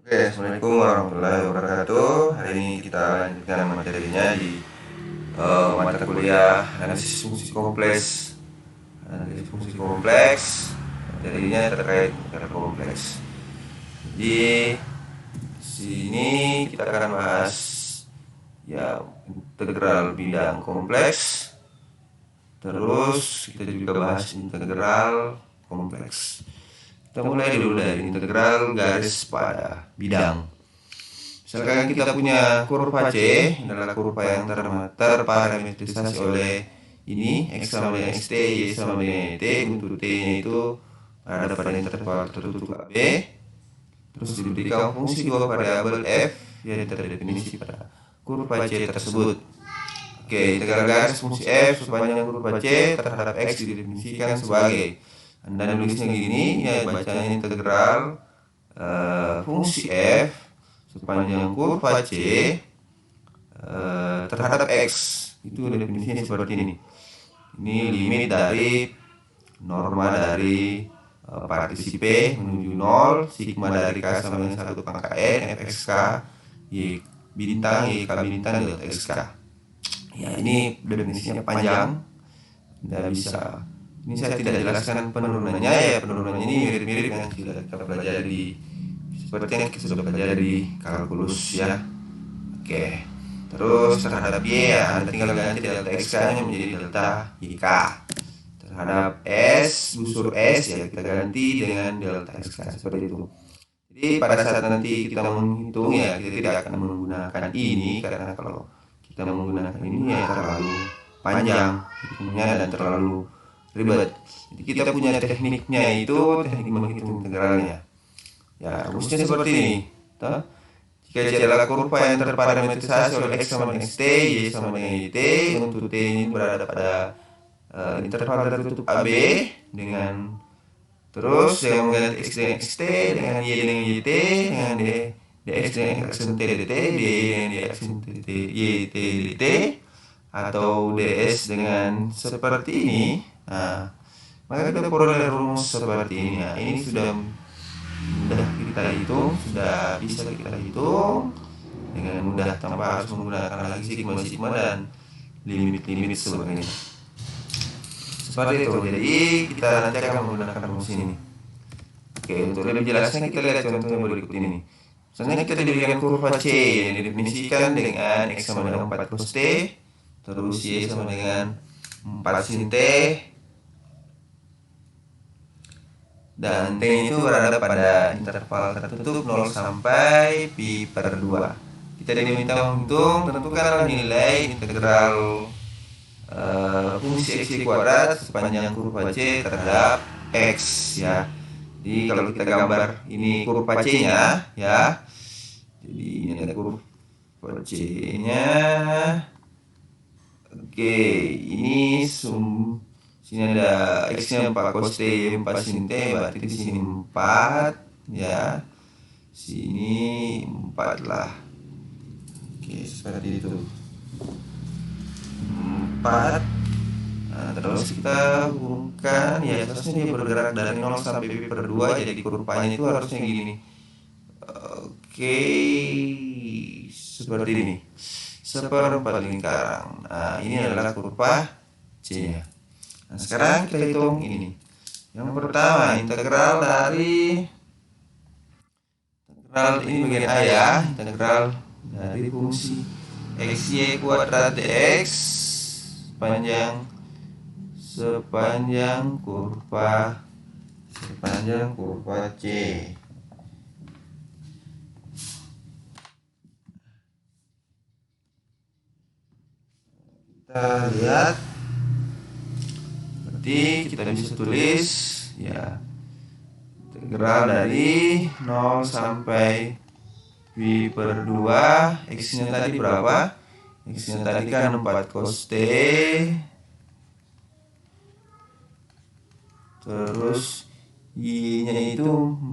Oke, Assalamualaikum warahmatullahi wabarakatuh. Hari ini kita lanjutkan materinya di mata kuliah analisis fungsi kompleks. Analisis fungsi kompleks, materinya terkait integral kompleks. Di sini kita akan bahas ya integral bidang kompleks. Terus kita juga bahas integral kompleks. Kita mulai dulu dari integral garis pada bidang. Misalkan kita punya kurva C adalah kurva yang terparametrisasi oleh ini X sama dengan XT, Y sama dengan YT, untuk T-nya itu ada pada interval tertutup AB. Terus diberikan fungsi dua variabel F yang terdefinisi pada kurva C tersebut. Oke, integral garis fungsi F sepanjang kurva C terhadap X didefinisikan sebagai, Anda nulisnya gini, ya bacanya integral fungsi F sepanjang kurva C terhadap X. Itu definisinya seperti ini. Ini limit dari norma dari partisi P menuju 0, sigma dari K sama dengan 1 pangkat N, Fxk, Y bintang, YK bintang, delta XK. Ya, ini definisinya panjang, tidak bisa. Ini saya tidak jelaskan penurunannya, ya penurunannya ini mirip-mirip yang sudah kita pelajari seperti yang kita sudah pelajari di kalkulus ya. Oke. Terus terhadap Y ya Anda tinggal ganti delta XK nya menjadi delta YK. Terhadap S, busur S ya kita ganti dengan delta XK seperti itu. Jadi pada saat nanti kita menghitung ya kita tidak akan menggunakan ini, karena kalau kita menggunakan ini ya terlalu panjang hitungnya dan terlalu ribet. Jadi kita punya tekniknya, itu teknik menghitung integralnya. Ya, rumusnya seperti ini. Toh? Jika C adalah kurva yang terparametrisasi oleh X sama dengan XT, Y sama dengan YT, untuk T ini berada pada interval tertutup AB dengan terus dengan mengganti X dengan XT, dengan Y dengan YT, dengan dx dengan aksen T dt, D dengan D aksen T YT dt, atau ds dengan seperti ini. Nah, maka kita peroleh rumus seperti ini. Nah, ini sudah kita hitung, sudah bisa kita hitung dengan mudah tanpa harus menggunakan lagi sigma dan limit sebagainya. Seperti itu. Jadi kita nanti akan menggunakan rumus ini. Oke, untuk lebih jelasnya kita lihat contoh yang berikut ini. Misalnya kita diberikan kurva C yang didefinisikan dengan X sama dengan 4 cos T, terus Y sama dengan 4 sin T, dan T itu berada pada interval tertutup 0 sampai pi per 2. Kita diminta menghitung, tentukan nilai integral fungsi X kuadrat sepanjang kurva C terhadap X ya. Jadi kalau kita gambar ini kurva C nya ya, jadi ini ada kurva C nya. Oke, ini sini ada X nya 4 cos T, 4 sin T, berarti di sini 4 ya, sini 4 lah. Oke, seperti itu 4. Nah, terus kita hubungkan ya, harusnya dia bergerak dari 0 sampai pi per 2, jadi kurvanya itu harusnya gini. Oke, seperti ini, seperempat lingkaran. Nah, ini adalah kurva C nya. Nah, sekarang kita hitung ini. Yang pertama, integral ini bagian A ya, integral dari fungsi XY kuadrat dx sepanjang kurva C. Kita lihat, berarti kita bisa tulis ya integral dari 0 sampai pi per 2. X nya tadi berapa? X nya tadi kan 4 cos T, terus Y nya itu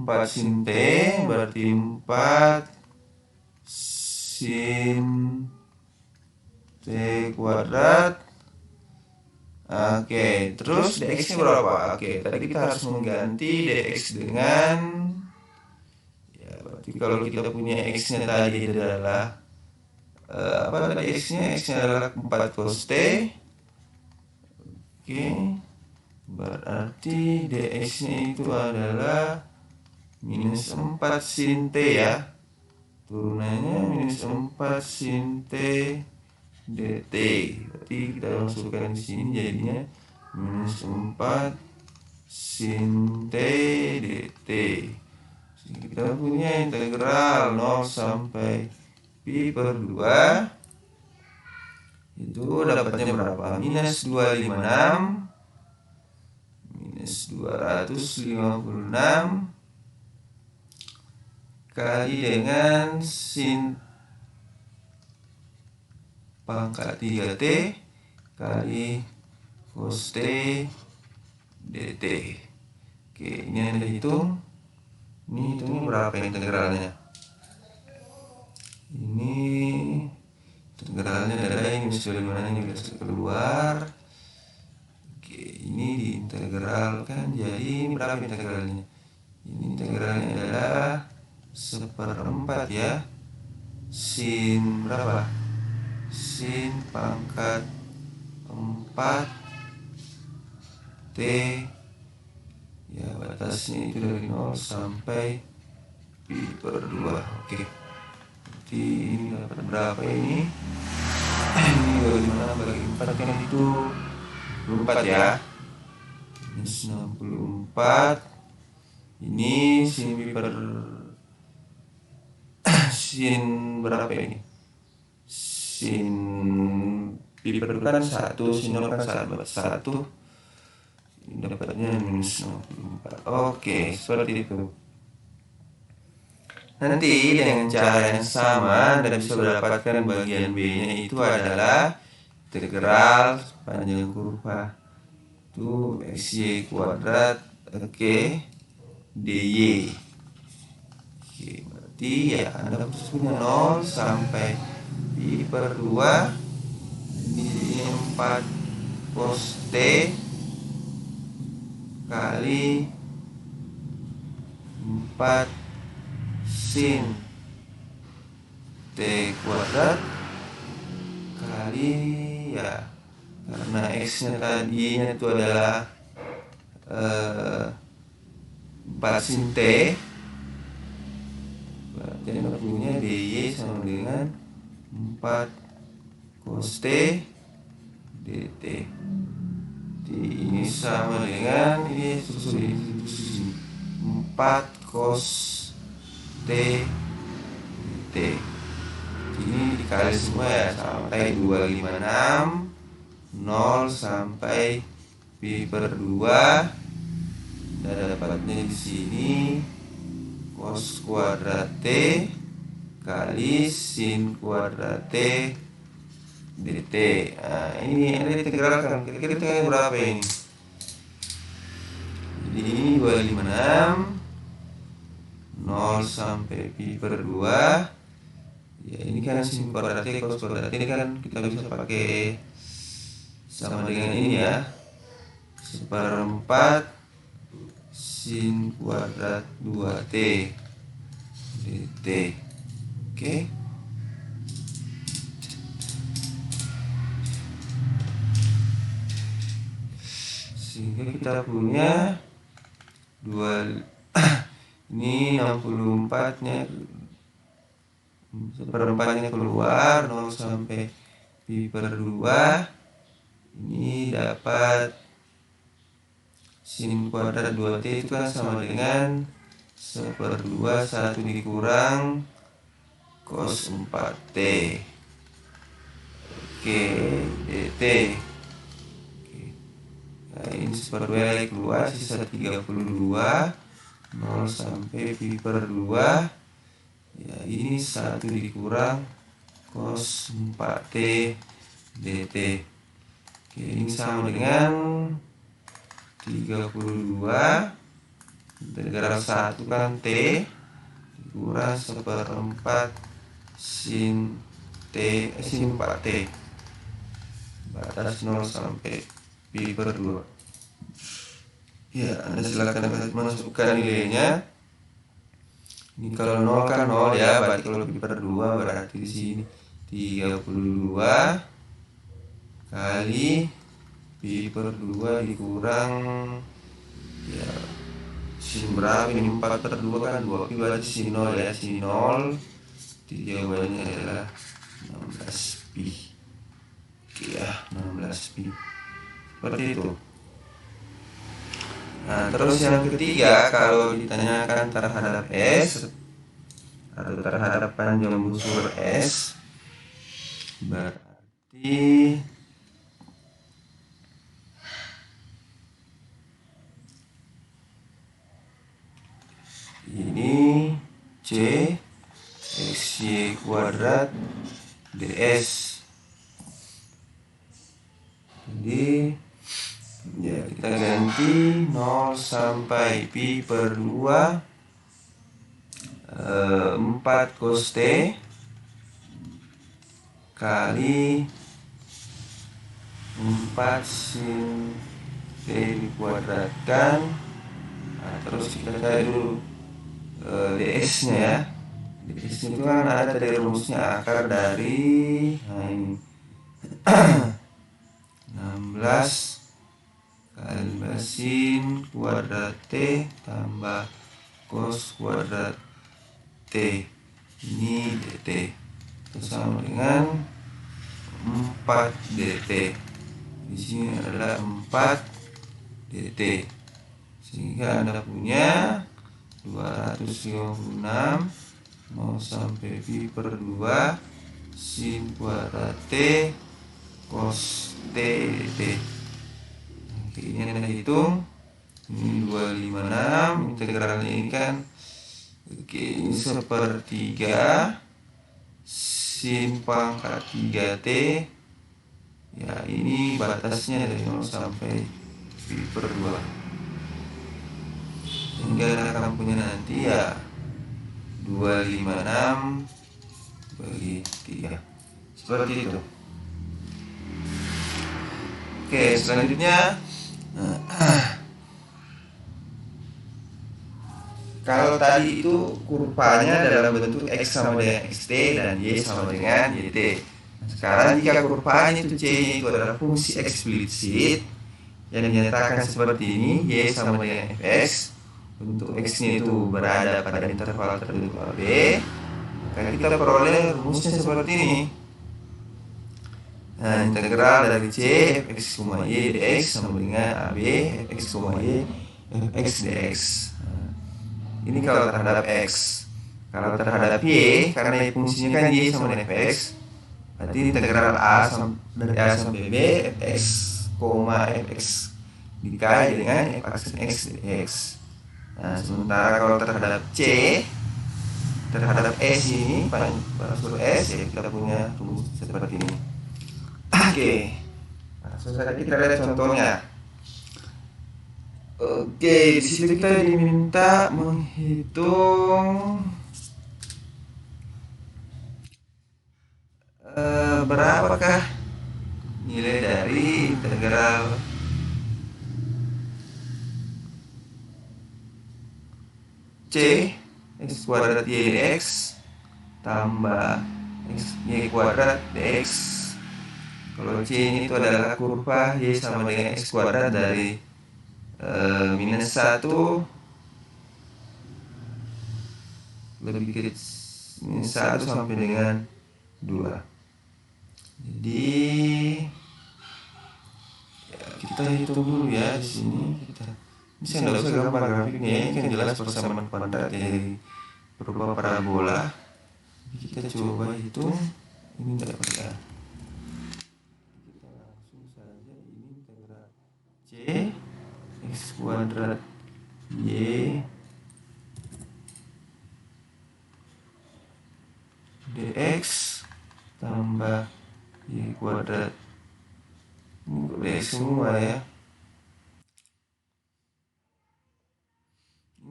4 sin T, berarti 4 sin T kuadrat. Oke, terus dx nya berapa? Oke, tadi kita harus mengganti dx dengan ya berarti Tapi kalau kita punya X-nya tadi adalah apa tadi X-nya? X-nya adalah 4 cos T. Oke, berarti dx-nya itu adalah minus 4 sin T ya. Turunannya minus 4 sin T dt. Berarti kita masukkan di sini jadinya minus 4 sin T dt. Kita punya integral 0 sampai pi per 2. Itu dapatnya berapa? Minus 256 minus 256 kali dengan sin pangkat 3t kali cos t dt. Oke, ini Anda hitung. Ini hitungnya berapa integralnya? Ini integralnya adalah ini sudah dimana ini sudah keluar. Oke, ini diintegralkan jadi ini berapa integralnya? Ini integralnya adalah 1/4 ya. Sin berapa? Sin pangkat 4 T ya, batasnya itu dari 0 sampai pi per 2. Oke, jadi ini dapat berapa ini? Ini 25 bagi 4 kan itu 24 ya. Minus 64. Ini sin pi per sin berapa ini? Sin pi per 2 kan 1, sin 0 kan 1. Ini dapatnya minus 64. Oke, seperti itu. Nanti dengan cara yang sama Anda bisa mendapatkan bagian B-nya itu adalah integral panjang kurva itu xy kuadrat dy. Oke, berarti ya Anda punya 0 sampai pi per 2. Ini 4 cos T kali 4 sin T kuadrat kali ya, karena X-nya tadinya itu adalah 4 sin T, berarti Anda punya dy sama dengan 4 cos T dt. Ini sama dengan ini 4 cos T dt. Ini dikali semua ya, sampai 256 0 sampai pi per 2. Dan dapatnya di sini cos kuadrat T kali sin kuadrat T dt. Nah, ini ada integralkan. Kira-kira hitungannya berapa ini? Jadi ini 256 0 sampai pi per 2. Ya, ini kan sin kuadrat T cos kuadrat T ini kan kita bisa pakai sama dengan ini ya. 1/4 sin kuadrat 2t dt. Oke. Sehingga kita punya 2 ini 64-nya 1/4-nya keluar 0 sampai pi per 2. Ini dapat sin kuadrat 2t itu kan sama dengan 1/2 1 dikurang cos 4t. Oke, dt. Oke. Nah, ini 1/2 lagi keluar, sisa 32 0 sampai pi per 2. Ya, ini 1 dikurang cos 4t dt. Oke, ini sama dengan 32 integral 1 kan T dikurang 1/4 sin T sin 4T batas 0 sampai pi per 2. Ya, Anda silakan masukkan nilainya. Ini kalau 0 kan 0 ya, berarti kalau pi per 2 berarti di sini 32 kali pi per 2 dikurang ya sin berapa ini, 4 per 2 kan 2 pi, berarti sin 0 ya, sin 0. Jadi jawabannya adalah 16 pi. Oke ya, 16 pi. Seperti itu. Nah, terus yang ketiga, kalau ditanyakan terhadap S atau terhadap panjang busur S, berarti ini C XY kuadrat DS. Jadi ya kita ganti 0 sampai pi per 2 4 cos T kali 4 sin T dikuadratkan. Nah, terus kita cari dulu DS nya ya. DS nya itu kan ada dari rumusnya, akar dari ini 16 kali sin kuadrat T tambah cos kuadrat T, ini dt itu sama dengan 4 dt. Di sini adalah 4 dt, sehingga Anda punya 256 0 sampai pi per 2 sin kuadrat T cos T dt. Oke, ini Anda hitung, ini 256, integralnya ini kan oke, ini sepertiga sin pangkat 3T ya, ini batasnya dari 0 sampai pi per 2, sehingga akan punya nanti ya 256 bagi 3, seperti itu. Oke, selanjutnya kalau tadi itu kurvanya dalam bentuk X sama dengan XT dan Y sama dengan YT. Sekarang jika kurvanya itu C itu adalah fungsi eksplisit yang dinyatakan seperti ini, Y sama dengan Fx, untuk X-nya itu berada pada interval tertentu AB, maka kita peroleh rumusnya seperti ini. Nah, integral dari C Fx, Y dx sama dengan AB Fx, Y Fx dx. Ini kalau terhadap X. Kalau terhadap Y, karena fungsinya kan Y sama dengan Fx, berarti integral dari A sampai B Fx, Fx dikali dengan F X dx. Nah, sementara kalau terhadap C, terhadap S ini, parameter S, ya kita punya rumus seperti ini. Oke, langsung saja kita lihat contohnya. Oke, di situ kita diminta menghitung berapakah nilai dari integral C X kuadrat Y dx tambah X Y kuadrat dx. Kalau C ini itu adalah kurva Y sama dengan X kuadrat dari minus 1 lebih ke minus 1 sampai dengan 2. Jadi ya, kita hitung dulu ya di sini. Ini saya nggak usah gambar grafiknya, ini kan jelas persamaan kuadrat dari berupa parabola. Kita coba hitung, ini tidak pakai A. Kita langsung saja, ini integral C X kuadrat Y dx tambah Y kuadrat, ini dx semua ya.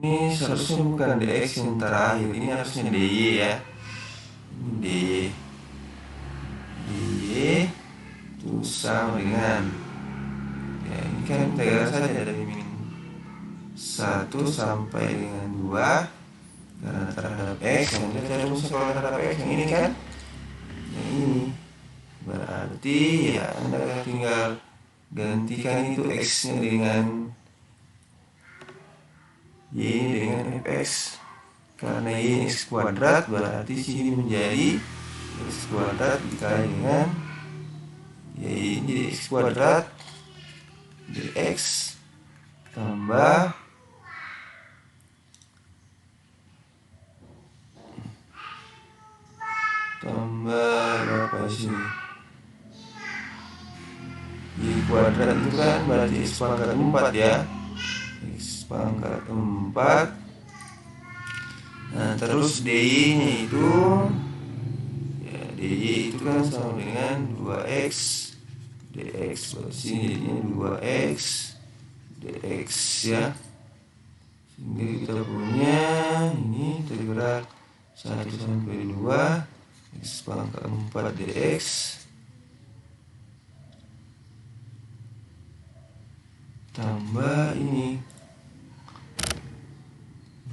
Ini seharusnya bukan dx yang terakhir, ini harusnya dy ya. Ini dy itu sama dengan ya, ini kan integral saja dari min 1 sampai dengan 2 karena terhadap X. Yang kita cari rumusnya kalau terhadap X yang ini kan, yang ini berarti ya Anda tinggal gantikan itu X nya dengan Y ini dengan Fx. Karena Y X kuadrat berarti sini menjadi X kuadrat dikali dengan Y jadi X kuadrat dx tambah berapa di sini? Y kuadrat itu kan berarti X pangkat 4 ya. X pangkat 4. Nah, terus DY nya itu ya, DY itu kan sama dengan 2X dx. Sini jadinya 2X dx ya. Sehingga kita punya ini integral 1 sampai 2 X pangkat 4 dx tambah ini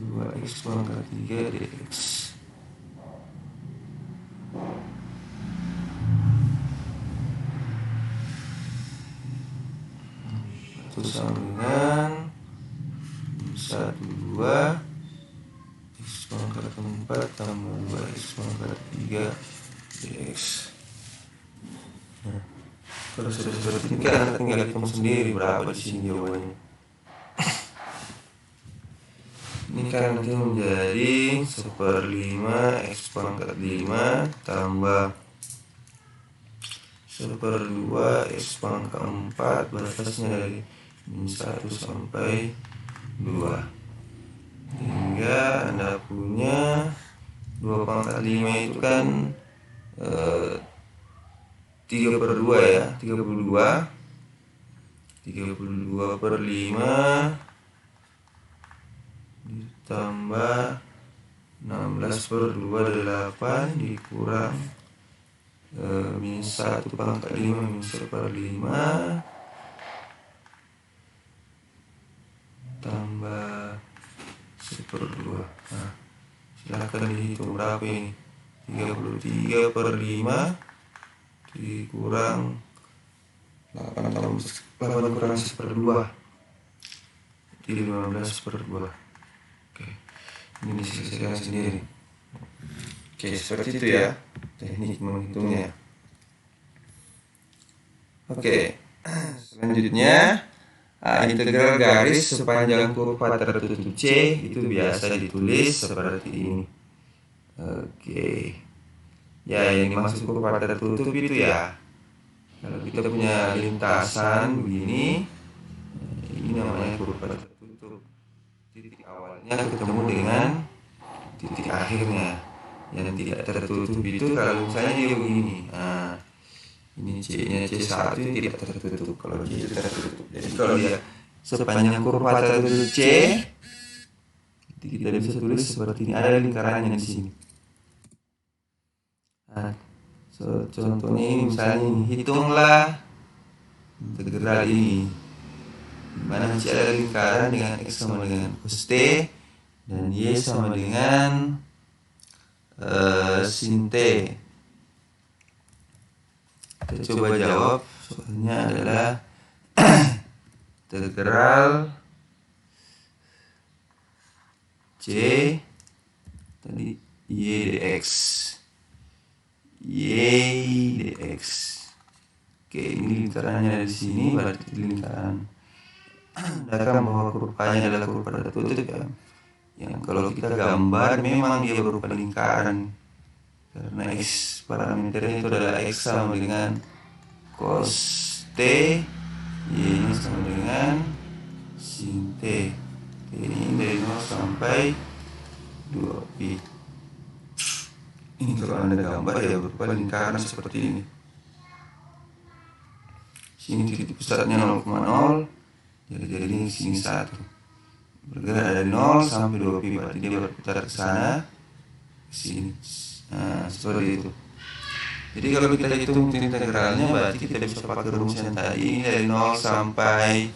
2X pangkat 3 dx. Itu sama dengan 2 X pangkat 4 tambah 2X pangkat 3 dx. Nah, kalau sudah seperti ini kan tinggal hitung sendiri berapa di sini jawabannya. Ini kan nanti menjadi 1/5 X pangkat 5 tambah 1/2 X pangkat 4 batasnya dari -1 sampai 2. Hingga Anda punya 2 pangkat 5 itu kan 3/2 ya, 32/5 ditambah 16/28 dikurang -1 pangkat 5 -1/5 tambah 1/2. Nah, silahkan dihitung berapa ini. 33/5 dikurang 8 kurang 1/2 jadi 15/2. Oke, ini diselesaikan sendiri. Oke, seperti itu ya teknik menghitungnya. Oke, selanjutnya integral garis sepanjang kurva tertutup C itu biasa ditulis seperti ini. Oke, ya yang dimaksud kurva tertutup itu ya, kalau kita punya lintasan begini, ini namanya kurva tertutup. Titik awalnya ketemu dengan titik akhirnya. Yang tidak tertutup itu kalau misalnya dia begini. Nah, ini C-nya C1 tidak tertutup. Kalau C itu tertutup. Jadi kalau dia sepanjang kurva tertutup C, kita bisa tulis seperti ini. Ada lingkarannya di sini. Nah, contohnya ini misalnya ini, hitunglah integral ini. Mana C ada lingkaran dengan X sama dengan cos T dan Y sama dengan sin T. Kita coba jawab. Soalnya adalah integral C tadi Y dx. Oke, ini lingkarannya di sini, berarti lingkaran. Datang bahwa kurvanya adalah kurva tertutup ya. Yang kalau kita gambar memang dia berupa lingkaran. Karena X parameternya itu adalah X sama dengan cos T, Y-nya sama dengan sin T. Ini dari 0 sampai 2pi. Ini kalau Anda gambar ya berupa lingkaran seperti ini. Sini titik pusatnya 0,0, jadi ini sini 1. Bergerak dari 0 sampai 2pi, berarti dia berputar ke sana, ke sini. Nah, seperti itu. Jadi kalau kita hitung integralnya berarti kita bisa pakai rumus yang tadi. Ini dari 0 sampai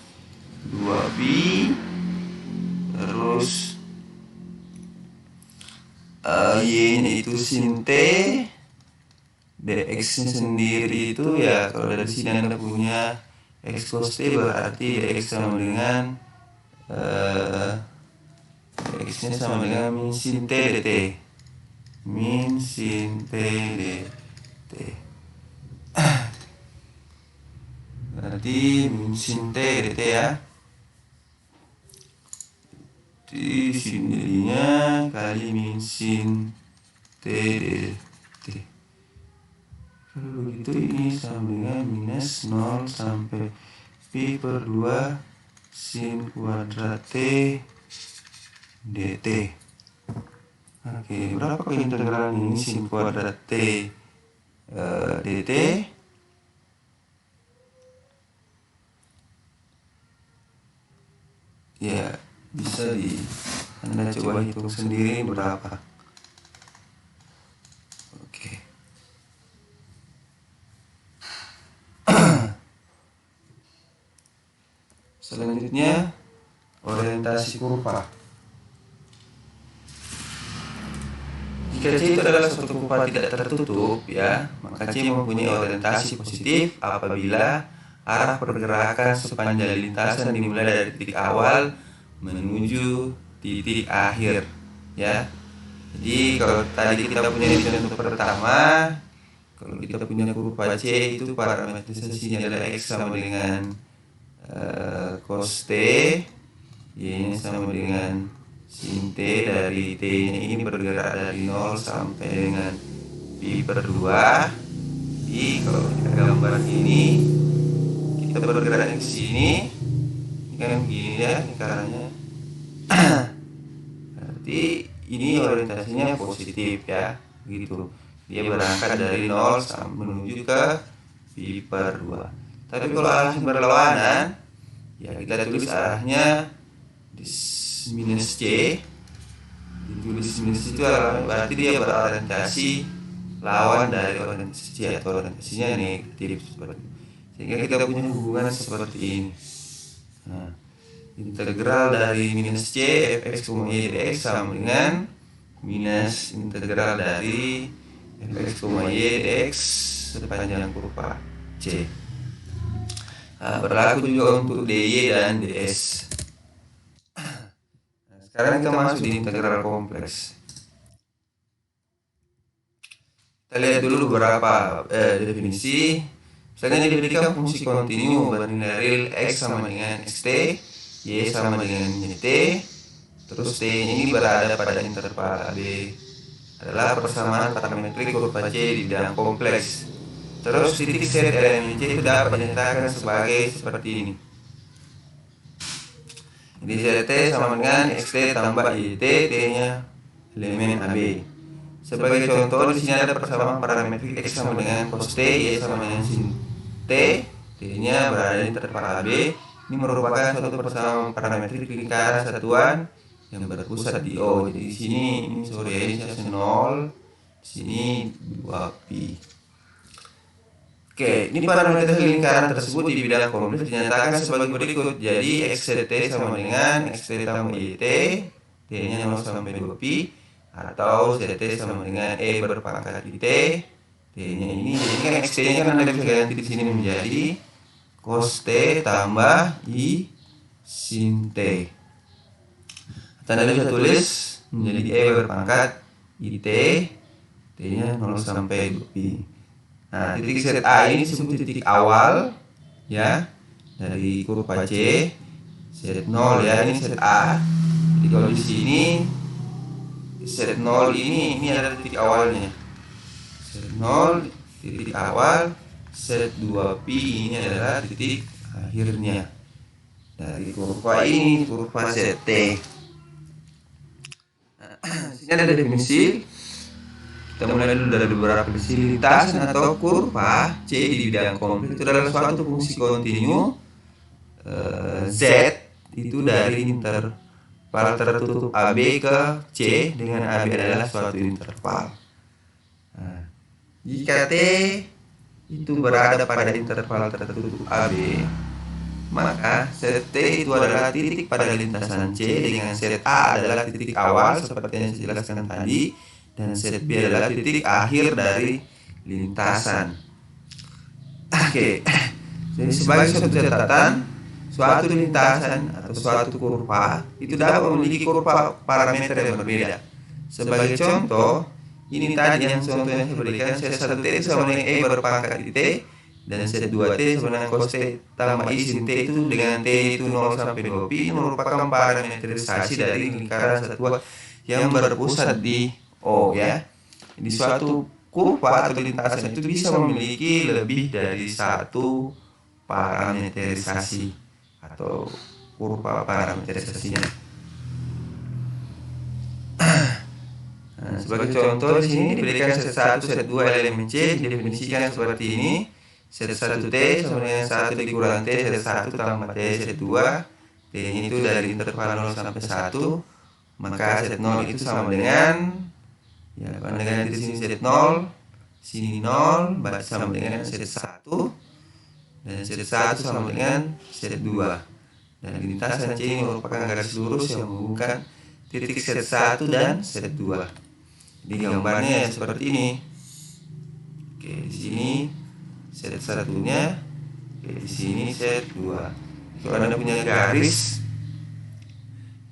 2pi, terus Y-nya itu sin T, dx-nya sendiri itu ya kalau dari sini Anda punya x cos T berarti dx sama dengan dx-nya sama dengan min sin T dt. Min sin T dt. Berarti min sin T dt ya. Di sini jadinya kali min sin T dt. Kalau begitu ini sama dengan minus 0 sampai pi per 2 sin kuadrat T dt. Oke, berapa ke integral ini sin kuadrat T dt? Ya, bisa Anda coba hitung sendiri berapa. Oke. Selanjutnya orientasi kurva. Jika C itu adalah suatu kurva tidak tertutup ya, maka C mempunyai orientasi positif apabila arah pergerakan sepanjang lintasan dimulai dari titik awal menuju titik akhir ya. Jadi kalau tadi kita punya contoh pertama, kalau kita punya kurva C itu parametrisasinya adalah X sama dengan cos T, Y-nya sama dengan sin T, dari T-nya ini bergerak dari 0 sampai dengan pi per 2. Jadi kalau kita gambar ini, kita bergerak ke sini, ini kan begini ya, ini caranya. Berarti ini orientasinya positif ya, begitu. Dia berangkat dari 0 sampai menuju ke pi per 2. Tapi kalau arahnya berlawanan, ya kita tulis arahnya minus C. Ditulis minus itu berarti dia berorientasi lawan dari orientasi C atau orientasinya negatif seperti itu. Sehingga kita punya hubungan seperti ini. Nah, integral dari minus C fx, y dx sama dengan minus integral dari fx, y dx sepanjang kurva C. Nah, berlaku juga untuk dy dan ds. Nah, sekarang kita masuk di integral kompleks. Kita lihat dulu beberapa definisi. Misalnya diberikan fungsi kontinu bernilai real x sama dengan xt, y sama dengan dt, terus t ini berada pada interval AB, adalah persamaan parametrik kurva C di bidang kompleks. Terus titik set elemen C itu dapat dinyatakan sebagai seperti ini. Jadi zt sama dengan xt tambah yt, t-nya elemen AB. Sebagai contoh, di sini ada persamaan parametrik x sama dengan cos t, y sama dengan sin t, t-nya berada di interval AB. Ini merupakan suatu persamaan parametrik lingkaran satuan yang berpusat di O. Jadi di sini ini orientasi 0, di sini 2pi. Oke, ini parameter lingkaran tersebut di bidang kompleks dinyatakan sebagai berikut. Jadi xt sama dengan xt tambah yt, t-nya 0 sampai 2pi, atau zt sama dengan e berpangkat t, t-nya ini, jadi kan xt-nya kan Anda bisa ganti di sini menjadi cos t tambah i sin t. Atau Anda bisa tulis menjadi e berpangkat it, t-nya 0 sampai 2pi. Nah, titik set A ini disebut titik awal ya dari kurva C. Set 0 ya, ini set A. Jadi kalau di sini set 0 ini adalah titik awalnya. Set 0 titik awal, set 2pi ini adalah titik akhirnya dari kurva ini, kurva set T. Nah, sini ada definisi. Kita mulai dulu dari beberapa definisi. Lintasan atau kurva C di bidang kompleks itu adalah suatu fungsi kontinu Z itu dari interval tertutup AB ke C dengan AB adalah suatu interval. Nah, jika T itu berada pada interval tertutup AB, maka set T itu adalah titik pada lintasan C dengan set A adalah titik awal seperti yang saya jelaskan tadi. dan set B adalah titik akhir dari lintasan. Oke, jadi sebagai suatu catatan, suatu lintasan atau suatu kurva itu dapat memiliki kurva parameter yang berbeda. Sebagai contoh, ini tadi yang contoh yang saya berikan, set 1T sama dengan E berpangkat di T, dan set 2T sama dengan cos T tambah I sin T itu dengan T itu 0 sampai 2pi merupakan parameterisasi dari lingkaran satuan yang berpusat di O ya. Di suatu kurva atau lintasan itu bisa memiliki lebih dari satu parameterisasi atau kurva parameterisasinya. Nah, sebagai contoh di sini diberikan set 1, set 2 elemen C didefinisikan seperti ini. Set 1T sama dengan 1 dikurang T set 1 tambah T set 2. T itu dari interval 0 sampai 1. Maka set 0 itu sama dengan, ya dengan di sini set 0, sini 0, berarti sama dengan set 1. Dan set 1 sama dengan set 2. Dan lintasan C ini merupakan garis lurus yang menghubungkan titik set 1 dan set 2. Di gambarnya seperti ini. Oke, di sini set satunya, di sini set 2. Kalau Anda punya garis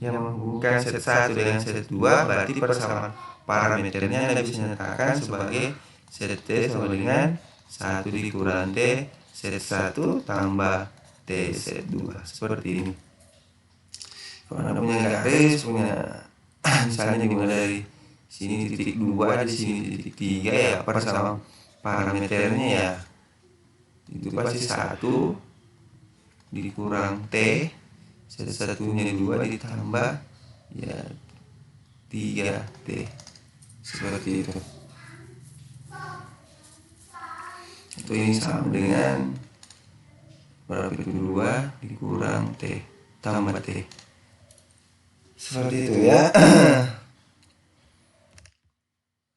yang menghubungkan set 1 dengan set 2, berarti persamaan parameternya Anda bisa nyatakan sebagai set T sama dengan 1 dikurang T set 1 tambah T set 2. Seperti ini. Kalau Anda punya garis, punya misalnya dimulai dari sini titik 2, di sini titik 3, ya persamaan parameternya ya itu pasti 1 dikurang T set satunya 2 ditambah ya 3T, seperti itu. Itu ini sama dengan berapa itu 2 dikurang T tambah T, seperti itu ya.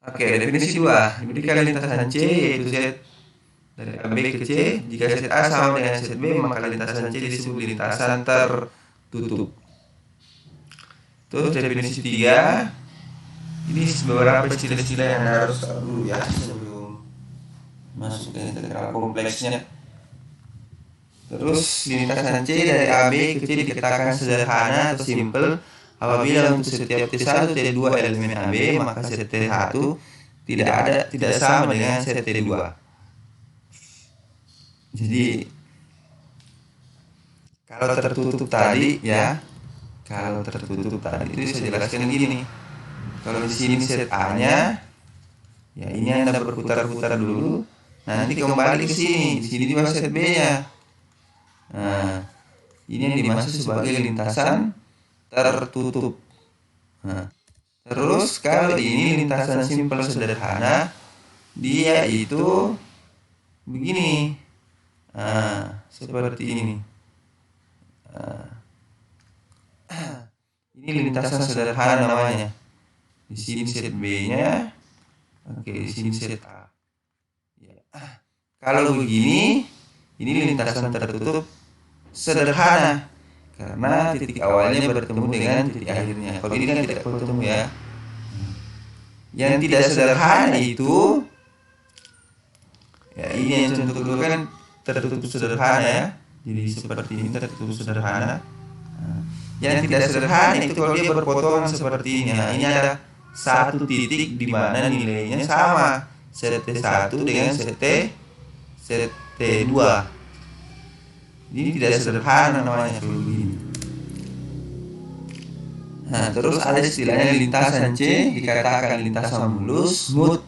Oke, definisi 2 diberikan lintasan C yaitu set dari AB ke C. Jika set A sama dengan set B, maka lintasan C disebut lintasan tertutup. Terus definisi 3, ini beberapa istilah-istilah yang harus tahu dulu ya sebelum masuk ke integral kompleksnya. Terus lintasan C dari AB ke C dikatakan sederhana atau simple apabila untuk setiap T1 T2 elemen AB, maka set T1 tidak sama dengan set T2. Jadi kalau tertutup tadi ya, kalau tertutup tadi itu saya jelaskan gini. Kalau di sini set A-nya, ya ini Anda berputar-putar dulu, nanti kembali ke sini. Di sini juga set B-nya. Nah, ini yang dimaksud sebagai lintasan tertutup. Nah, terus kalau ini lintasan simpel sederhana, dia itu begini. Nah, seperti ini. Ini lintasan sederhana namanya. Di sini set B-nya, oke, di sini set A. Ya. Kalau begini, ini lintasan tertutup sederhana karena titik awalnya bertemu dengan titik akhirnya. Kalau ini kan tidak bertemu ya. Yang tidak sederhana itu, ya ini yang contoh dulu kan tertutup sederhana ya. Jadi seperti ini tertutup sederhana. Yang tidak sederhana itu kalau dia berpotongan seperti ini. Nah, ini ada satu titik di mana nilainya sama set T1 dengan set T2. Ini tidak sederhana namanya begini. Nah, terus ada istilahnya lintasan C dikatakan lintasan mulus smooth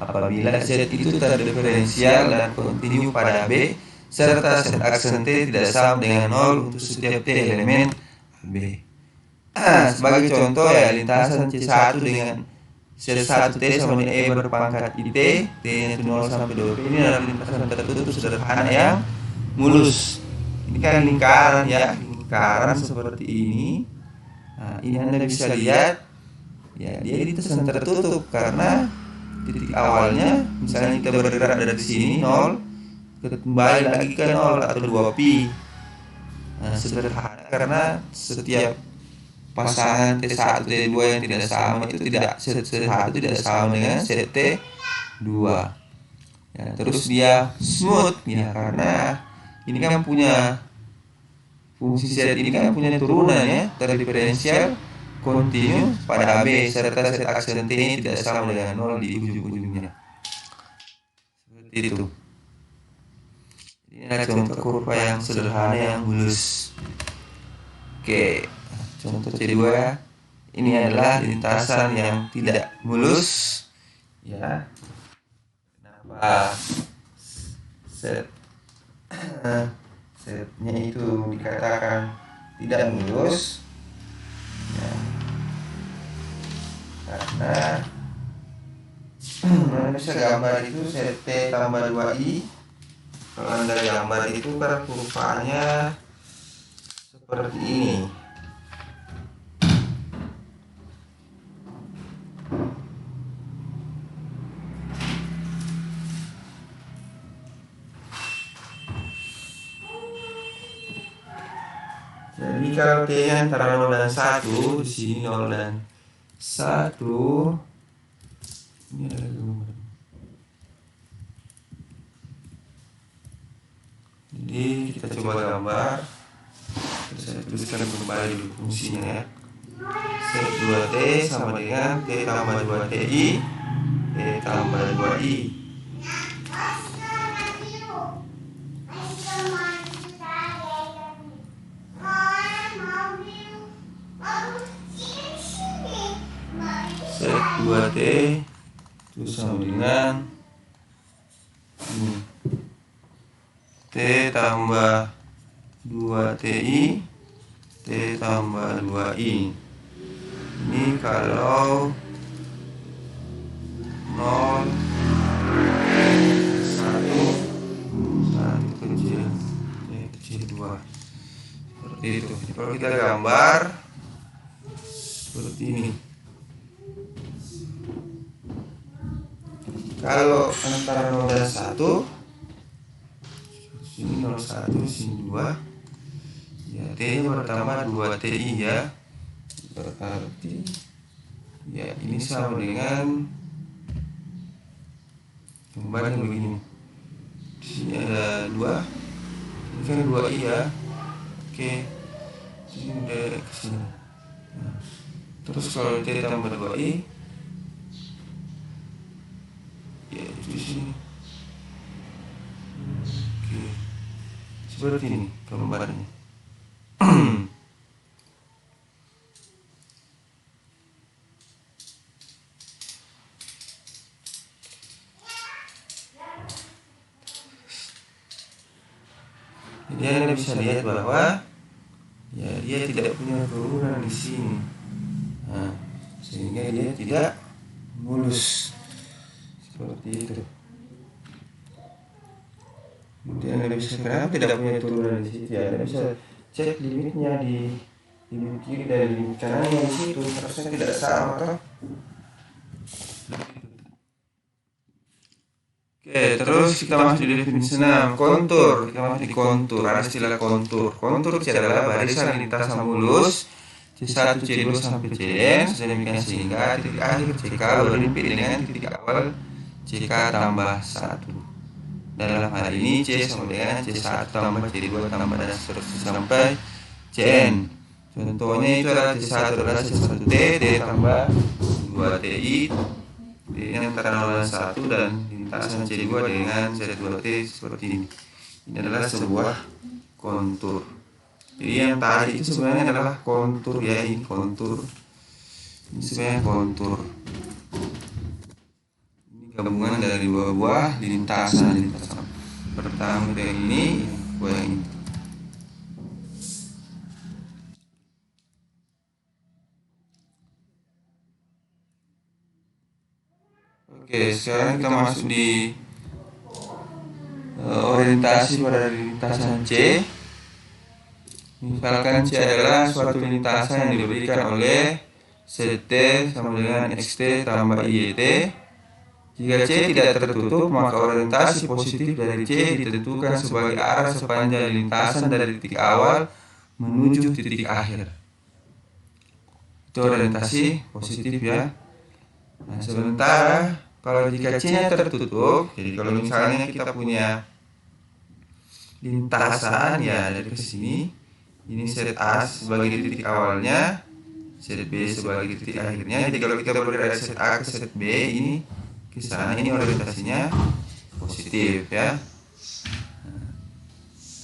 apabila Z itu terdiferensial dan kontinu pada B serta set aksen T tidak sama dengan 0 untuk setiap T elemen B. Sebagai contoh ya, lintasan C1 dengan set 1T sama dengan E berpangkat IT, T-nya itu 0 sampai 2P. Ini adalah lintasan tertutup sederhana yang mulus. Ini kan lingkaran ya, lingkaran seperti ini. Nah, ini Anda bisa lihat ya, dia lintasan tertutup karena titik awalnya misalnya kita bergerak dari sini 0 kembali lagi ke 0 atau 2pi. Nah, sederhana karena setiap pasangan T1 T2 yang tidak sama itu tidak, set 1 tidak sama dengan set T2 ya. Terus dia smooth ya, karena ini kan punya fungsi set ini kan punya turunan ya, dari diferensial kontinu pada AB serta set aksen T ini tidak sama dengan 0 di ujung-ujungnya. Seperti itu. Ini adalah contoh kurva yang sederhana yang mulus. Oke, contoh C2 ini adalah lintasan yang tidak mulus ya. Kenapa setnya itu dikatakan tidak mulus ya, karena Anda bisa gambar itu set T tambah 2i. Kalau Anda gambar itu kan kurvanya seperti ini. Jadi kalau T-nya antara 0 dan 1, di sini 0 dan 1. Ini ada gambar. Jadi kita coba gambar. Terus saya tuliskan kembali dulu fungsinya ya. Set 2T sama dengan T tambah 2TI, T tambah 2I. Set 2T itu sama dengan T tambah 2TI, T tambah 2I. Ini kalau 0, 1 kecil, T kecil 2. Seperti itu. Jadi kalau kita gambar seperti ini. Kalau antara 0 dan 1, sini 01, sini 2 ya, T nya bertambah 2TI ya, berarti ya ini sama dengan gambarnya begini. Di sini ada 2, ini kan 2i ya. Oke, sini udah ke sini. Nah, terus kalau T tambah 2i ya itu di sini. Oke, seperti ini gambarnya. Jadi Anda bisa lihat bahwa ya dia tidak punya turunan di sini. Nah, sehingga dia tidak mulus seperti itu. Kemudian Anda bisa, kenapa tidak punya turunan di situ ya? Anda bisa cek limitnya di limit kiri dan limit kanannya di situ, harusnya tidak sama toh. Oke, terus kita masuk di definisi 6, kontur. Kita masuk di kontur. Ada istilah kontur. Kontur adalah barisan lintasan mulus C1, C2 sampai Cn sedemikian sehingga titik akhir CK berhimpit dengan titik awal CK tambah 1. Dalam hal ini C sama dengan C1 tambah C2 tambah dan seterusnya sampai Cn. Contohnya itu adalah C1 adalah C1T, T tambah 2TI, T yang antara 0 dan 1, dan lintasan C2 dengan C2T seperti ini. Ini adalah sebuah kontur. Jadi yang tadi itu sebenarnya adalah kontur ya, ini kontur. Ini sebenarnya kontur. Ini gabungan dari dua buah lintasan. Pertama yang ini, buah yang ini. Oke, sekarang kita masuk di orientasi pada lintasan C. Misalkan C adalah suatu lintasan yang diberikan oleh CT sama dengan XT tambah IYT. Jika C tidak tertutup, maka orientasi positif dari C ditentukan sebagai arah sepanjang lintasan dari titik awal menuju titik akhir. Itu orientasi positif ya. Nah, sementara kalau jika C-nya tertutup, jadi kalau misalnya kita punya lintasan ya dari ke sini, ini set A sebagai titik awalnya, set B sebagai titik akhirnya. Jadi kalau kita bergerak dari set A ke set B ini ke sana, ini orientasinya positif ya.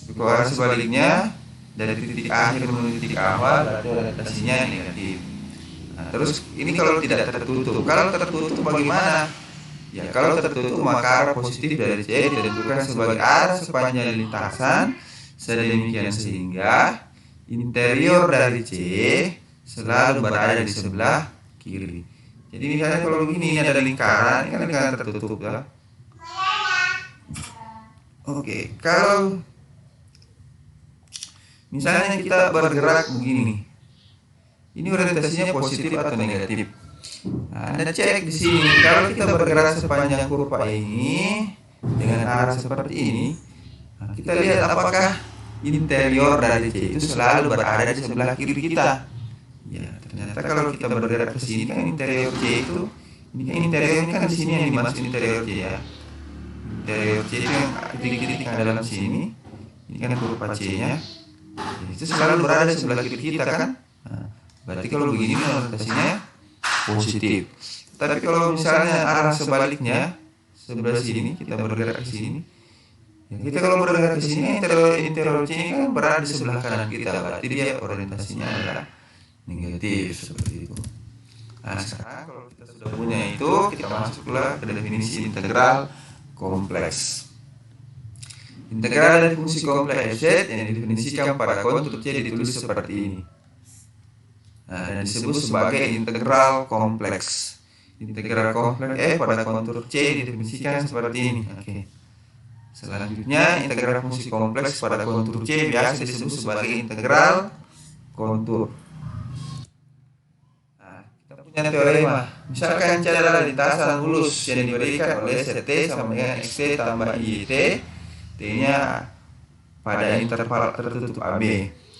Tapi kalau arah sebaliknya dari titik akhir menuju titik awal, berarti orientasinya negatif. Nah, terus ini kalau tidak tertutup. Kalau tertutup bagaimana? Ya, kalau tertutup maka arah positif dari C ditentukan sebagai arah sepanjang lintasan sedemikian sehingga interior dari C selalu berada di sebelah kiri. Jadi misalnya kalau begini, ini ada lingkaran, ini kan lingkaran tertutup ya. Oke, kalau misalnya kita bergerak begini nih, ini orientasinya positif atau negatif? Nah, Anda cek di sini. Kalau kita bergerak sepanjang kurva ini dengan arah seperti ini, nah, kita lihat apakah interior dari C itu selalu berada di sebelah kiri kita. Ya, ternyata kalau kita bergerak ke sini kan interior C itu, ini kan interiornya kan di sini yang dimaksud interior C ya. Interior C itu yang titik-titik yang ada dalam sini. Ini kan kurva C-nya. Itu selalu berada di sebelah kiri kita kan. Nah, berarti kalau begini orientasinya positif. Tapi kalau misalnya arah sebaliknya, sebelah sini kita bergerak ke sini, ya kita kalau bergerak ke sini interior C kan berada di sebelah kanan kita, berarti dia orientasinya adalah negatif seperti itu. Nah, sekarang kalau kita sudah punya itu, kita masuklah ke definisi integral kompleks. Integral dari fungsi kompleks f(z) yang didefinisikan pada kontur C ditulis seperti ini. Nah, dan disebut sebagai integral kompleks. Integral kompleks f pada kontur C didefinisikan seperti ini. Oke. Selanjutnya, integral fungsi kompleks pada kontur C biasa disebut sebagai integral kontur. Nah, kita punya teorema. Misalkan C adalah lintasan lurus yang diberikan oleh Ct sama dengan Xt tambah It, T-nya pada interval tertutup AB.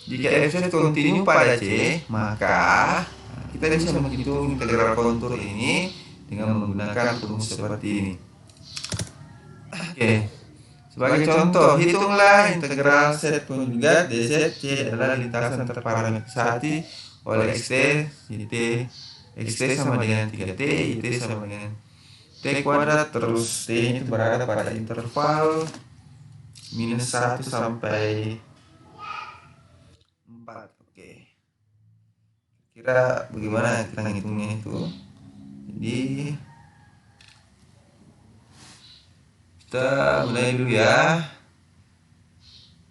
Jika f(z) kontinu pada C, maka kita bisa menghitung integral kontur ini dengan menggunakan rumus seperti ini. Oke. Sebagai contoh, hitunglah integral z konjugat dz C adalah lintasan terparametrisasi oleh xt, it, xt sama dengan 3t, it sama dengan t kuadrat, terus t itu berada pada interval -1 sampai 4. Oke. Kira bagaimana kita ngitungnya itu? Jadi kita mulai dulu ya.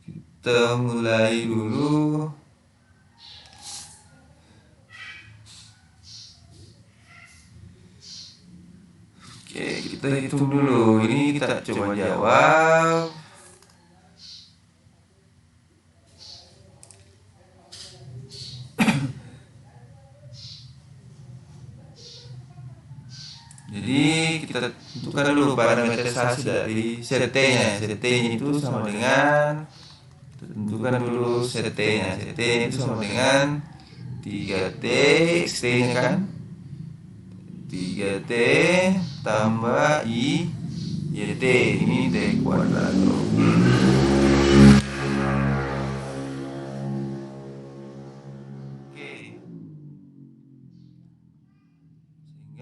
Kita mulai dulu. Oke, kita hitung dulu. Ini kita coba jawab. Jadi kita tentukan dulu parametrisasi dari Ct-nya. Ct-nya itu sama dengan, tentukan dulu Ct-nya. Ct itu sama dengan 3T, Xt-nya kan 3T tambah Yt, ini T kuadrat.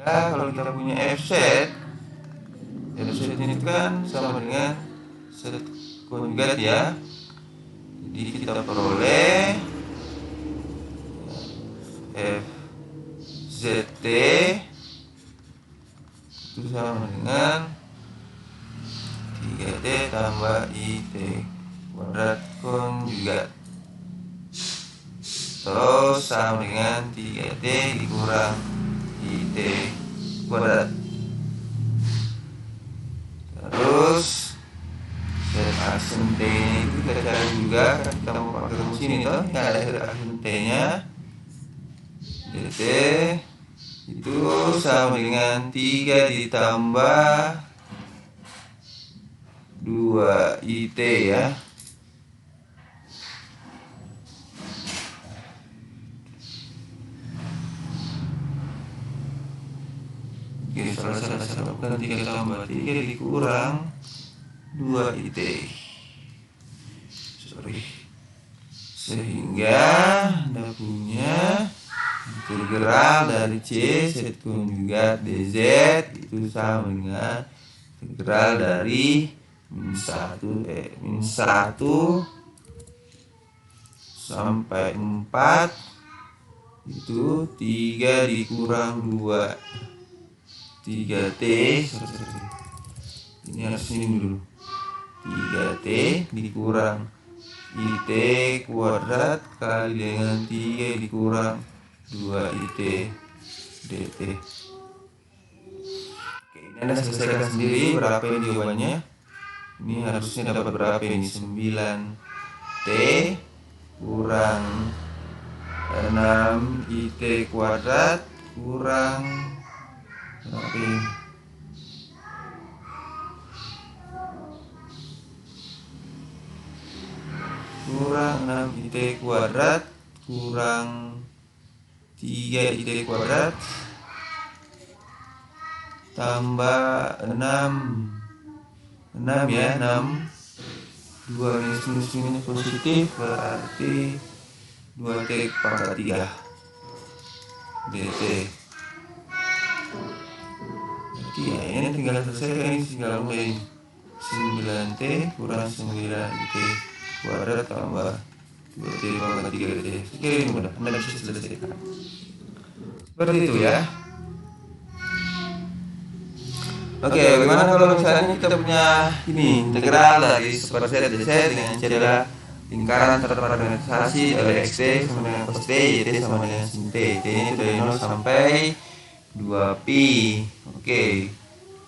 Kalau kita punya fz ini kan sama dengan z konjugat ya. Jadi kita peroleh fzt itu sama dengan 3t tambah it kuadrat konjugat, terus sama dengan 3t dikurang it kuadrat. Terus aksen T itu kita cari juga, kita mau pakai rumus ini toh, yang ada aksen T nya dt itu sama dengan 3 ditambah 2 it ya. Oke, salah lakukan 3 tambah 3 dikurang 2 IT. Sehingga Anda punya integral dari C set konjugat dz itu sama dengan integral dari min 1 sampai 4 itu 3 dikurang 2 3t. Ini harus ini dulu, 3t dikurang IT kuadrat kali dengan 3 dikurang 2 IT dt. Oke, ini Anda selesaikan sendiri berapa ini jawabannya. Ini harusnya dapat berapa ini, 9t kurang 6 IT kuadrat kurang berapa ini? Kurang 6 IT kuadrat kurang 3 IT kuadrat tambah 6 ya, 6 2 minus positif berarti 2t pangkat 3 dt. Berarti ya ini tinggal selesai, ini tinggal mulai 9t kurang 9t kuadrat tambah 2t pangkat 3 dt. Oke, ini mudah, Anda bisa selesaikan seperti itu ya. Oke, bagaimana kalau misalnya kita punya ini integral dari super z dz dengan c adalah lingkaran terparametrisasi dari xt sama dengan cos t, y sama dengan sin t. T ini dari 0 sampai 2 pi. Oke,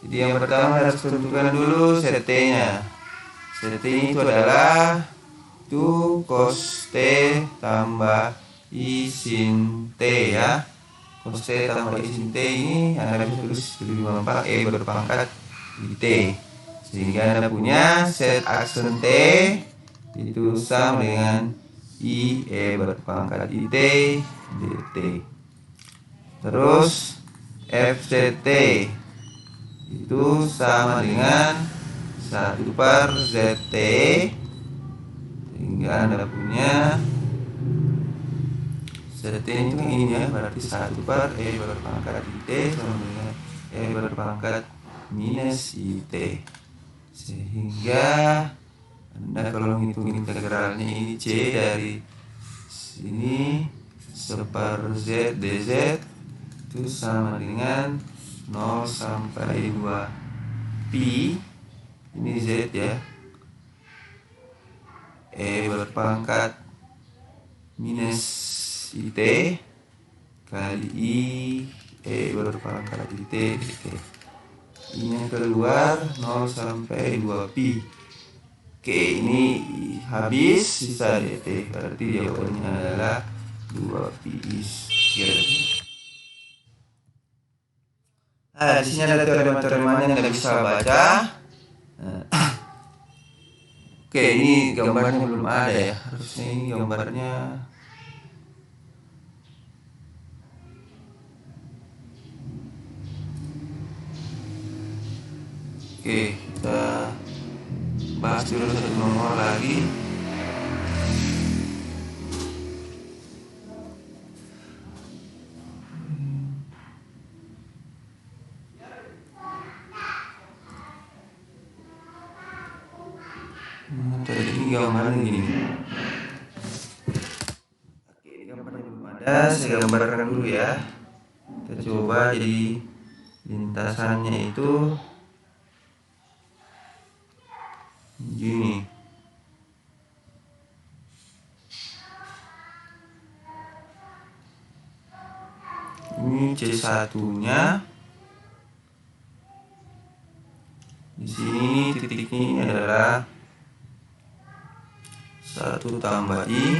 jadi yang pertama harus tentukan dulu set t-nya. Set t itu adalah cos t tambah i sin t ya. Cos t tambah i sin t ini Anda bisa tulis lebih gampang e berpangkat i t, sehingga Anda punya set aksen t itu sama dengan i e berpangkat i t dt. Terus fct itu sama dengan 1/zt, sehingga Anda punya zt itu ini ya, berarti 1/e berpangkat it sama dengan e berpangkat minus it. Sehingga Anda kalau menghitung integralnya ini c dari sini seper z dz itu sama dengan 0 sampai 2 pi, ini z ya, e berpangkat minus it kali i e berpangkat it dt. Ini keluar 0 sampai 2 pi. Oke, ini habis sisa dt, berarti jawabannya adalah 2 pi square. Nah, di sini ada teorema-teoremanya yang nggak bisa baca. Oke, ini gambarnya belum ada ya, harusnya ini gambarnya. Oke, kita bahas dulu satu nomor lagi. Tadi ini gambarnya gini. Oke, ini gambarnya belum ada, saya gambarkan dulu ya. Kita coba jadi lintasannya itu gini. Ini C1-nya. Di sini titiknya ini adalah 1 tambah i.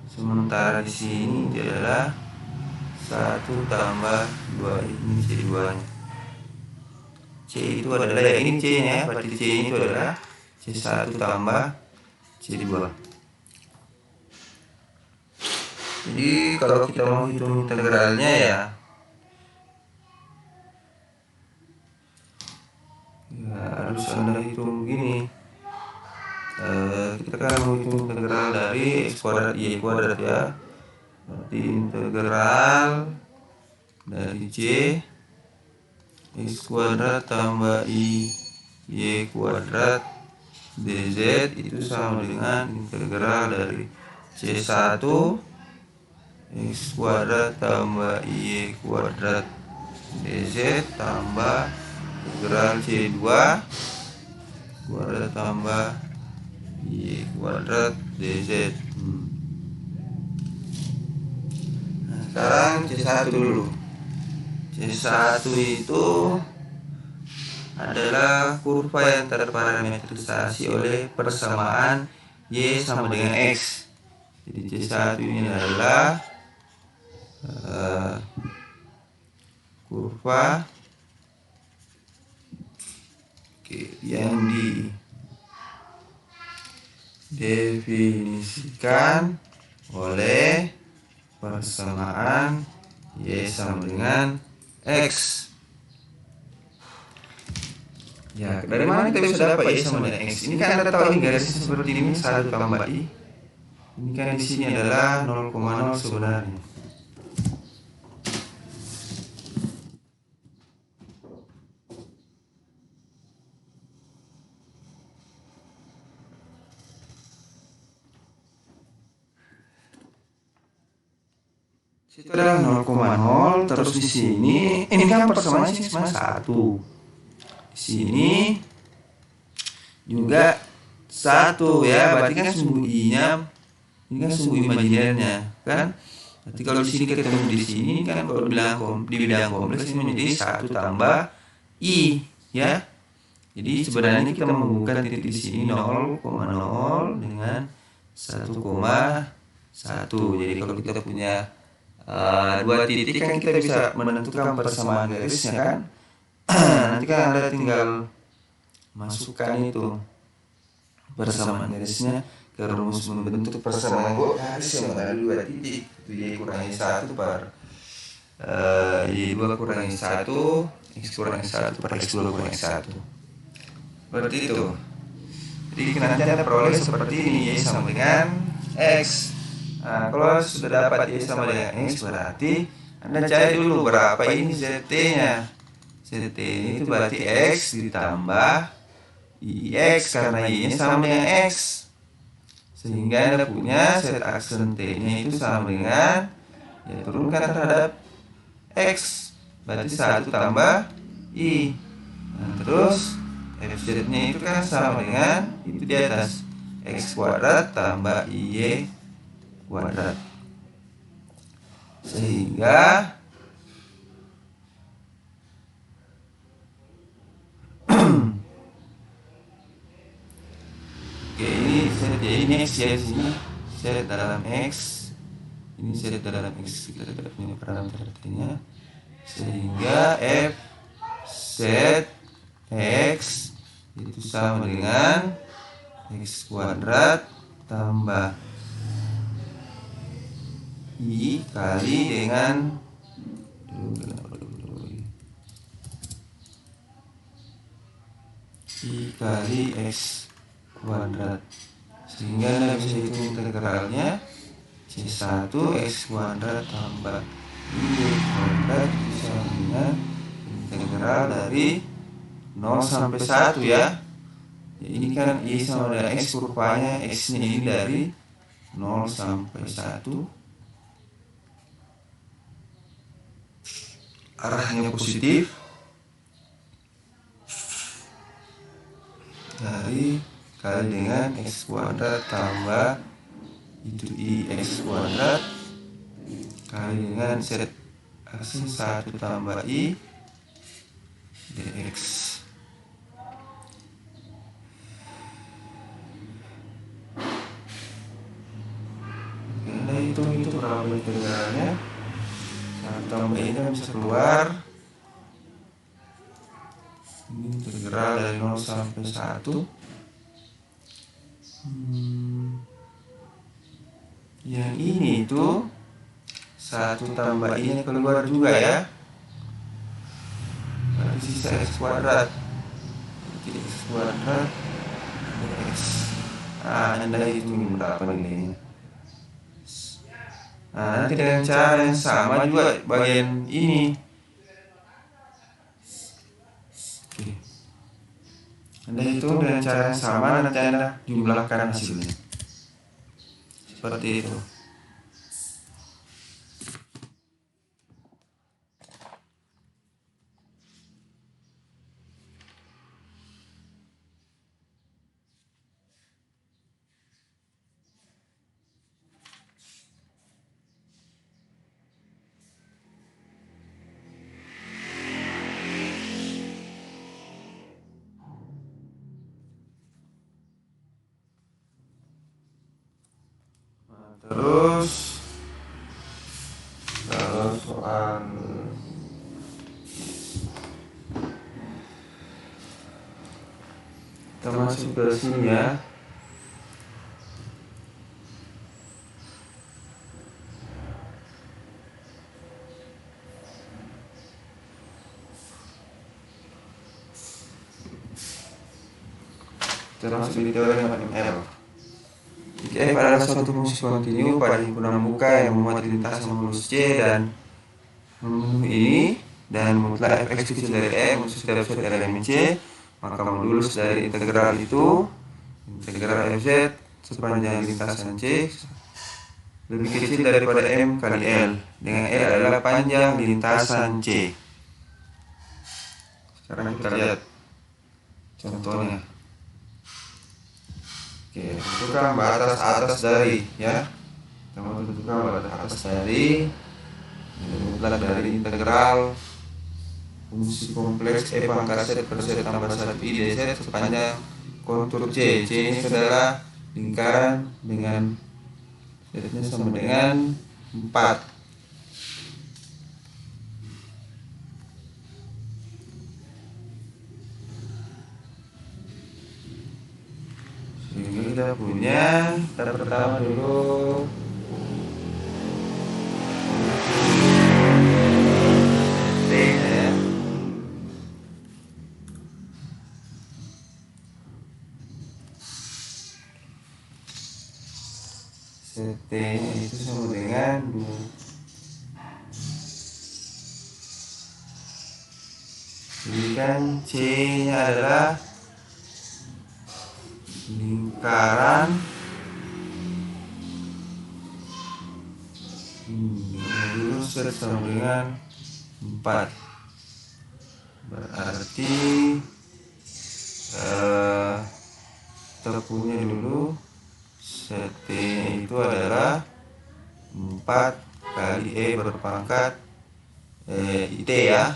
Sementara di sini dia adalah 1 tambah 2i. Ini C2-nya. C itu adalah ya, ini C-nya, berarti C itu adalah C1 tambah C2. Jadi kalau kita mau hitung integralnya ya harus Anda hitung begini. Kita kan mau hitung integral dari x kuadrat y kuadrat ya. Berarti integral dari c x kuadrat tambah y kuadrat dz itu sama dengan integral dari c1 x kuadrat tambah y kuadrat dz tambah integral c2 kuadrat tambah y kuadrat dz. Nah, sekarang c1 dulu. C1 itu adalah kurva yang terparametrisasi oleh persamaan y sama dengan x. Jadi C1 ini adalah kurva yang didefinisikan oleh persamaan y sama dengan x. Ya, dari mana kita bisa dapat y sama dengan x? Ini kan Anda tahu ini garisnya seperti ini, 1 tambah i. Ini kan di sini adalah 0,0 sebenarnya. Itu adalah 0,0, terus di sini ini kan persamaan sini cuma 1. Di sini juga 1 ya, berarti kan sumbu i-nya ini kan sumbu imajinernya kan. Berarti kalau di sini ketemu di sini kan kalau dibilang kompleks ini menjadi 1 tambah i ya. Jadi sebenarnya kita menghubungkan titik di sini 0,0 dengan 1,1. Jadi kalau kita punya dua titik kan kita bisa menentukan persamaan garisnya kan. Nanti kan Anda tinggal masukkan itu persamaan garisnya ke rumus membentuk persamaan garis yang ada dua titik, itu y kurangi 1 per y2 kurangi 1 x kurangi 1 per x2 kurangi 1. Seperti itu. Jadi nanti Anda peroleh seperti ini, y sama dengan x. Nah, kalau sudah dapat y sama dengan x, berarti Anda cari dulu berapa ini zt-nya. Zt itu berarti x ditambah ix, karena y-nya sama dengan x. Sehingga Anda punya z aksen t-nya itu sama dengan, ya turunkan terhadap x, berarti 1 tambah i. Nah, terus fz-nya itu kan sama dengan itu di atas, x kuadrat tambah y kuadrat. Sehingga ini x ya, di sini z dalam x, ini z dalam x, kita tidak punya parameter t-nya, sehingga f z x itu sama dengan x kuadrat tambah i kali dengan i kali x kuadrat. Sehingga Anda bisa hitung integralnya c1 x kuadrat tambah i kuadrat sama dengan integral dari 0 sampai 1 ya. Jadi ini kan y sama dengan x, kurvanya x-nya ini dari 0 sampai 1. Arahnya positif dari kali dengan x kuadrat tambah itu i x kuadrat kali dengan z aksen 1 tambah i dx. Anda hitung itu berapa integralnya, 1 tambah ini kan bisa keluar, ini integral dari 0 sampai 1. Yang ini itu 1 tambah ini keluar juga ya. Berarti sisa X kuadrat. Berarti X kuadrat X. Anda hitung berapa nilainya. Nanti dengan cara yang sama juga bagian ini. Oke. Anda hitung dengan cara yang sama, nanti Anda jumlahkan hasilnya. Seperti itu. Terus kalau soal kita masuk ke sini ya. Kita masuk di teorema ML. Jika F adalah suatu fungsi kontinu pada himpunan muka yang memuat lintasan mulus C dan memenuhi ini, dan mutlak Fx kecil dari M untuk setiap set elemen C, maka modulus dari integral itu, integral Fz sepanjang lintasan C, lebih kecil daripada M kali L, dengan L adalah panjang lintasan C. Sekarang kita lihat contohnya. Oke, tentukan batas atas dari ya. Kita mau tentukan batas atas dari mutlak dari integral fungsi kompleks E pangkat Z per Z tambah 1 I dz sepanjang kontur C. C ini adalah lingkaran dengan Z-nya sama dengan 4. Ini kita punya, kita pertama dulu T ya. T itu sama dengan 2. Jadi kan C nya adalah lingkaran modulus Z sama dengan 4. Berarti kita punya dulu set T itu adalah 4 kali E berpangkat IT ya.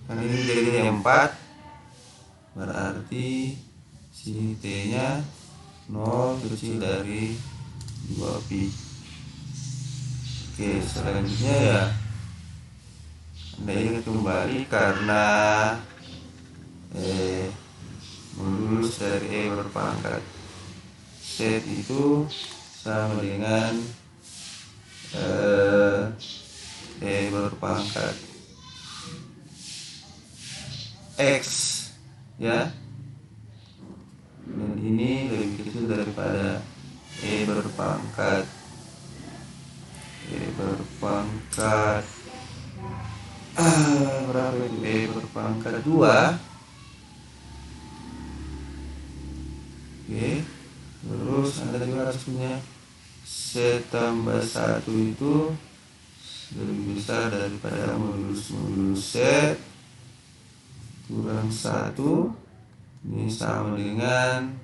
Kan ini jadinya 4, berarti sini T nya 0 kecil dari 2pi. Oke, selanjutnya ya Anda ingat kembali karena modulus dari E berpangkat Z itu sama dengan E berpangkat X ya, dan ini lebih kecil daripada E berpangkat berapa itu? E berpangkat 2. Oke, terus Anda juga harus punya Z tambah 1 itu lebih besar daripada modulus Z kurang 1. Ini sama dengan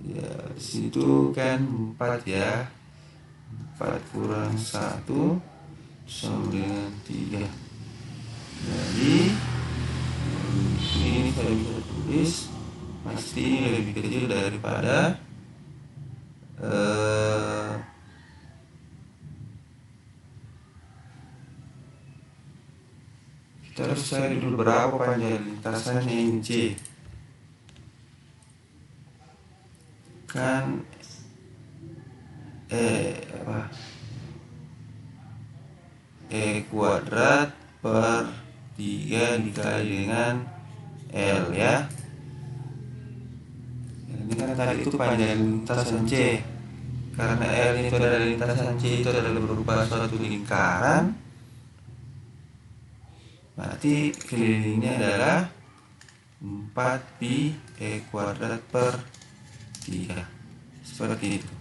ya, situ kan 4 ya. 4 kurang 1 sama dengan 3. Jadi ini saya bisa tulis pasti ini lebih kecil daripada kita harus cari dulu berapa panjang lintasannya ini C. Kan E kuadrat per 3 dikali dengan L ya. Ini kan tadi itu panjang lintasan C. Karena L itu adalah lintasan C, itu adalah berupa suatu lingkaran, berarti kelilingnya adalah 4 pi E kuadrat per 3. Seperti itu.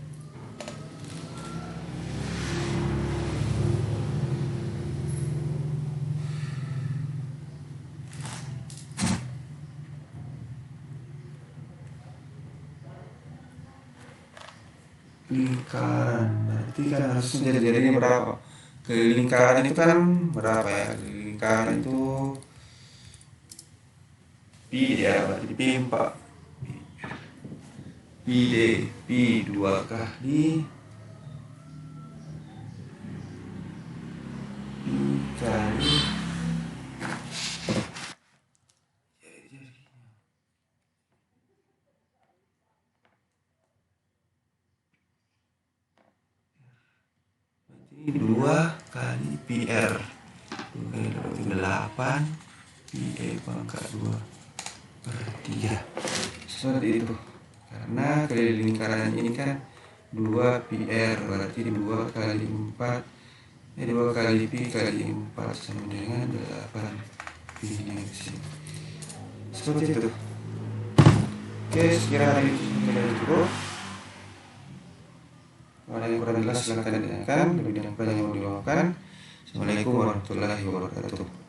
Lingkaran berarti kan harusnya jadinya berapa? Lingkaran itu kan berapa ya? Lingkaran itu pi ya, berarti pi 4 pi d pi 2 kali pi kali berarti 2 kali pi r 8 pi e pangkat 2 per 3. Seperti itu. Karena keliling lingkaran ini kan 2 pi r, berarti 2 kali 4 2 kali pi kali 4 sama dengan 8 pi dx. Seperti itu. Oke, sekiranya itu cukup. Kalau ada yang kurang jelas silahkan ditanyakan, lebih kurang yang mau dijawabkan. Assalamualaikum warahmatullahi wabarakatuh.